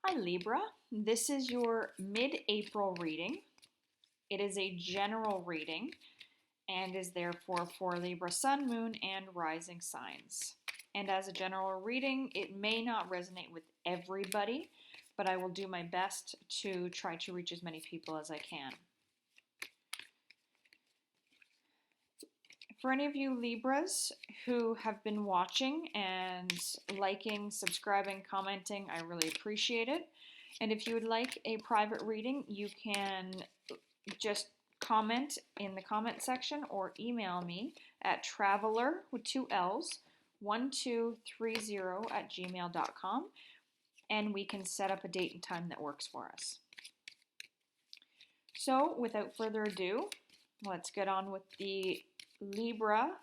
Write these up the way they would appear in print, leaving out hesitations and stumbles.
Hi Libra, this is your mid-April reading. It is a general reading and is therefore for Libra Sun, Moon, and Rising signs. And as a general reading, it may not resonate with everybody, but I will do my best to try to reach as many people as I can. For any of you Libras who have been watching and liking, subscribing, commenting, I really appreciate it. And if you would like a private reading, you can just comment in the comment section or email me at traveler with 2 L's 1230 @gmail.com, and we can set up a date and time that works for us. So without further ado, let's get on with the Libra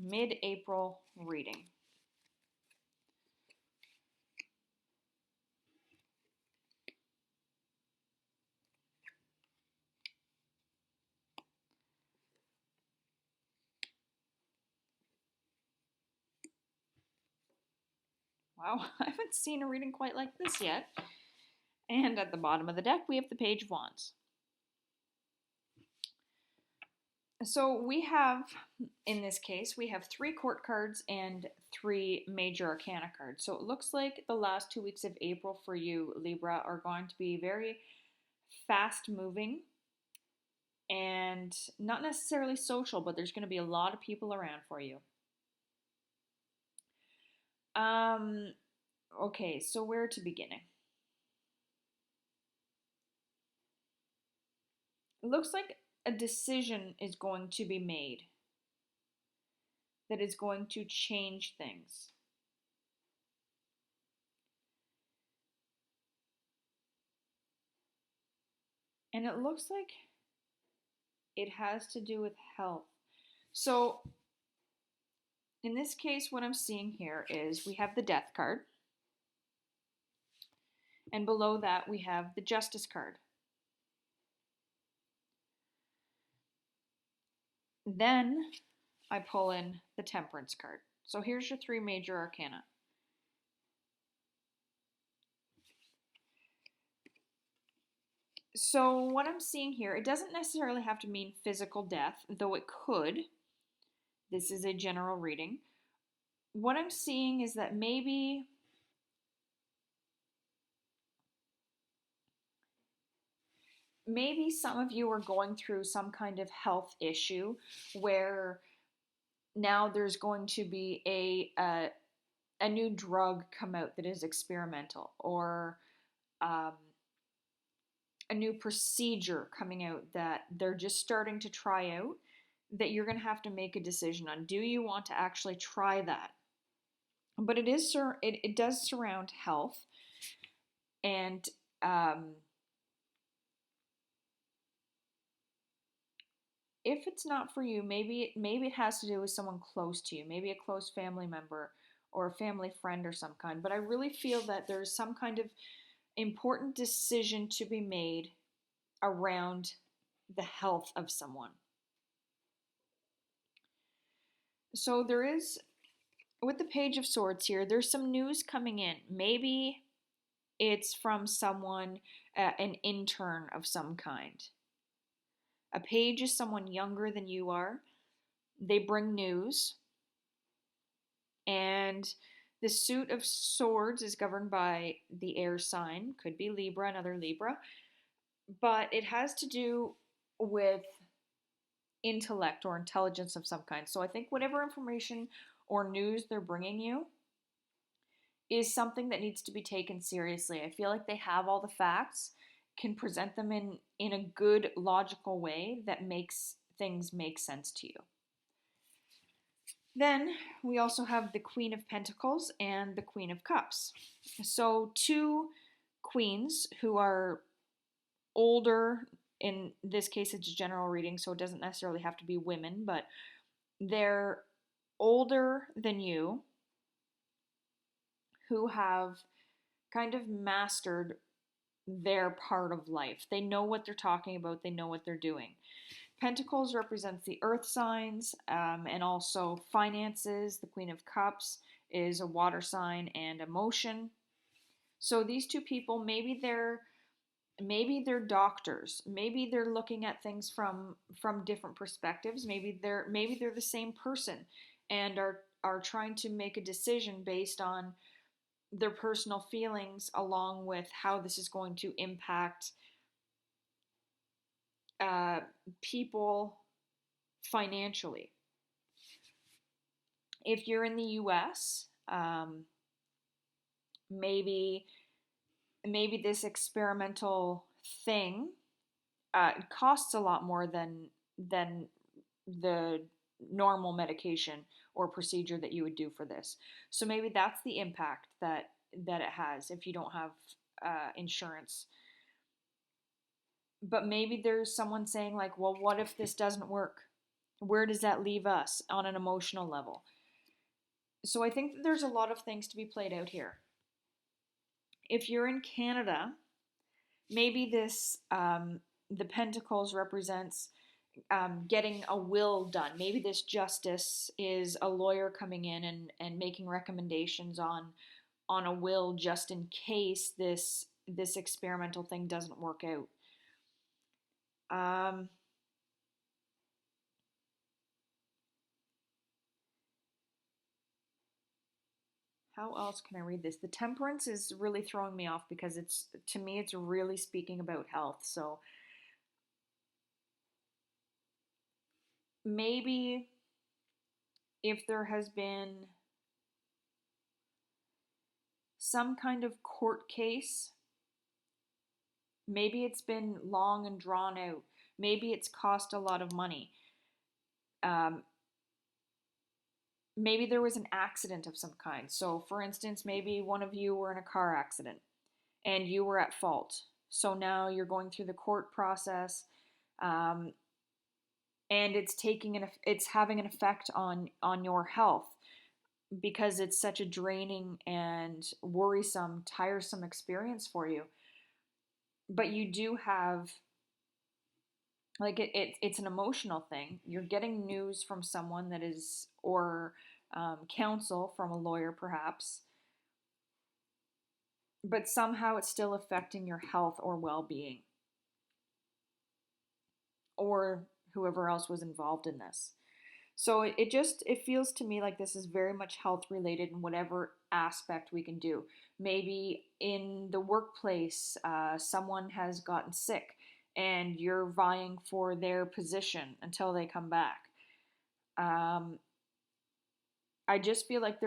mid-April reading. Wow, I haven't seen a reading quite like this yet. And at the bottom of the deck, we have the Page of Wands. So we have, in this case, we have 3 court cards and 3 major arcana cards. So it looks like the last 2 weeks of April for you, Libra, are going to be very fast moving and not necessarily social, but there's going to be a lot of people around for you. Okay, so where to begin? It looks like a decision is going to be made that is going to change things. And it looks like it has to do with health. So in this case, what I'm seeing here is we have the Death card. And below that, we have the Justice card. Then I pull in the Temperance card. So here's your 3 major arcana. So what I'm seeing here, it doesn't necessarily have to mean physical death, though it could. This is a general reading. What I'm seeing is that maybe some of you are going through some kind of health issue where now there's going to be a new drug come out that is experimental, or a new procedure coming out that they're just starting to try out, that you're going to have to make a decision on. Do you want to actually try that? But it does surround health, and if it's not for you, maybe it has to do with someone close to you, maybe a close family member or a family friend or some kind. But I really feel that there's some kind of important decision to be made around the health of someone. So there is, with the Page of Swords here, there's some news coming in. Maybe it's from someone, an intern of some kind. A page is someone younger than you are. They bring news. And the Suit of Swords is governed by the air sign. Could be Libra, another Libra. But it has to do with intellect or intelligence of some kind. So I think whatever information or news they're bringing you is something that needs to be taken seriously. I feel like they have all the facts, can present them in a good, logical way that makes things make sense to you. Then we also have the Queen of Pentacles and the Queen of Cups. So 2 queens who are older. In this case, it's a general reading, so it doesn't necessarily have to be women, but they're older than you, who have kind of mastered their part of life. They know what they're talking about. They know what they're doing. Pentacles represents the earth signs, and also finances. The Queen of Cups is a water sign and emotion. So these two people, maybe they're doctors, maybe they're looking at things from different perspectives, maybe they're the same person and are trying to make a decision based on their personal feelings along with how this is going to impact uh, people financially. If you're in the US, maybe this experimental thing costs a lot more than the normal medication or procedure that you would do for this. So maybe that's the impact that it has if you don't have insurance. But maybe there's someone saying like, well, what if this doesn't work? Where does that leave us on an emotional level? So I think that there's a lot of things to be played out here. If you're in Canada, maybe this the Pentacles represents getting a will done. Maybe this justice is a lawyer coming in and making recommendations on a will just in case this experimental thing doesn't work out. How else can I read this? The Temperance is really throwing me off because to me it's really speaking about health. So maybe if there has been some kind of court case, maybe it's been long and drawn out, maybe it's cost a lot of money. Um, Maybe there was an accident of some kind. So, for instance, maybe one of you were in a car accident and you were at fault. So now you're going through the court process, um, and it's having an effect on your health because it's such a draining and worrisome, tiresome experience for you. But you do have like it's an emotional thing. You're getting news from someone that is or counsel from a lawyer perhaps, but somehow it's still affecting your health or well-being or whoever else was involved in this. So it feels to me like this is very much health related in whatever aspect we can do. Maybe in the workplace, someone has gotten sick and you're vying for their position until they come back. Um, I just feel like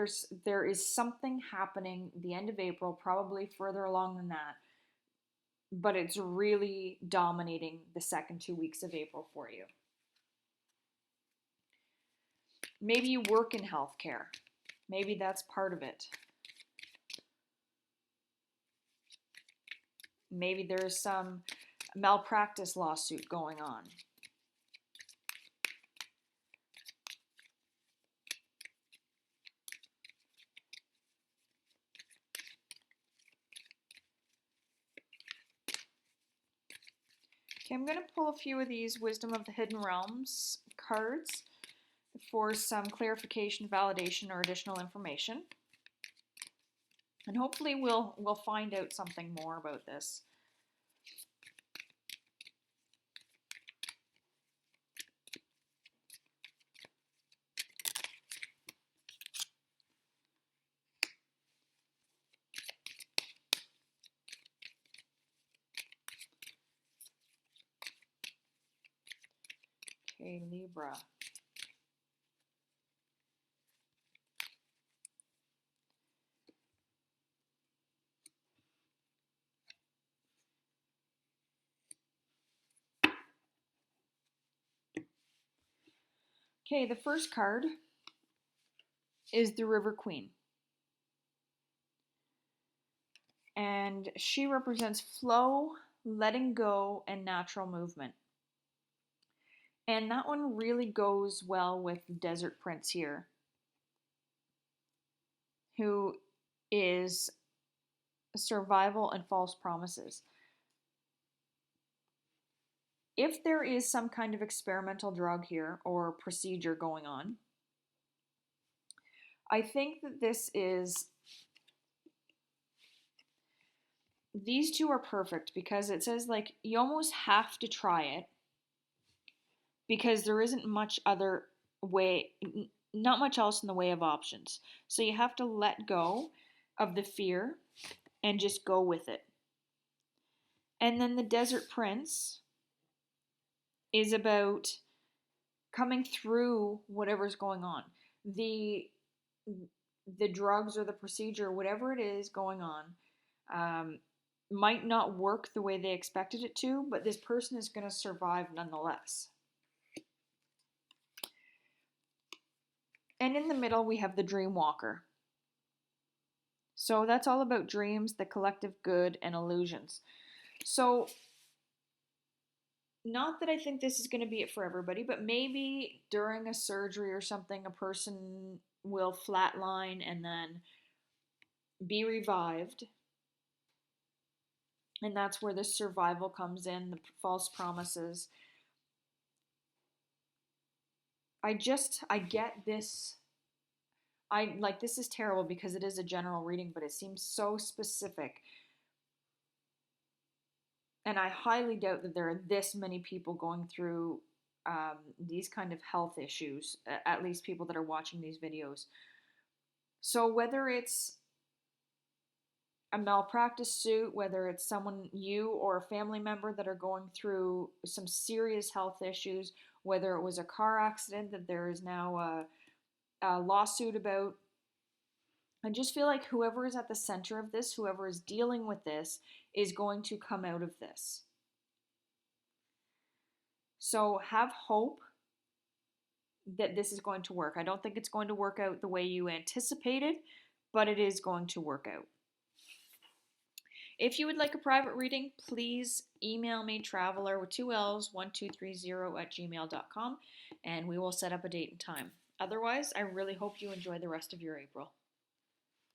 there is something happening the end of April, probably further along than that, but it's really dominating the second 2 weeks of April for you. Maybe you work in healthcare. Maybe that's part of it. Maybe there's some malpractice lawsuit going on. Okay, I'm going to pull a few of these Wisdom of the Hidden Realms cards for some clarification, validation, or additional information. And hopefully we'll find out something more about this. Okay, Libra. Okay, the first card is the River Queen. And she represents flow, letting go, and natural movement. And that one really goes well with the Desert Prince here, who is survival and false promises. If there is some kind of experimental drug here or procedure going on, I think that this is these two are perfect because it says like you almost have to try it because there isn't much other way, not much else in the way of options. So you have to let go of the fear and just go with it. And then the Desert Prince is about coming through whatever's going on. The the drugs or the procedure, whatever it is going on, um, might not work the way they expected it to, but this person is going to survive nonetheless. And in the middle, we have the Dream Walker. So that's all about dreams, the collective good, and illusions. So, not that I think this is going to be it for everybody, but maybe during a surgery or something, a person will flatline and then be revived. And that's where the survival comes in, the false promises. I get this. This is terrible because it is a general reading, but it seems so specific. And I highly doubt that there are this many people going through these kind of health issues, at least people that are watching these videos. So whether it's a malpractice suit, whether it's someone, you or a family member that are going through some serious health issues, whether it was a car accident that there is now a lawsuit about, I just feel like whoever is at the center of this, whoever is dealing with this, is going to come out of this. So have hope that this is going to work. I don't think it's going to work out the way you anticipated, but it is going to work out. If you would like a private reading, please email me, traveler with 2 L's, 1230 @gmail.com, and we will set up a date and time. Otherwise, I really hope you enjoy the rest of your April.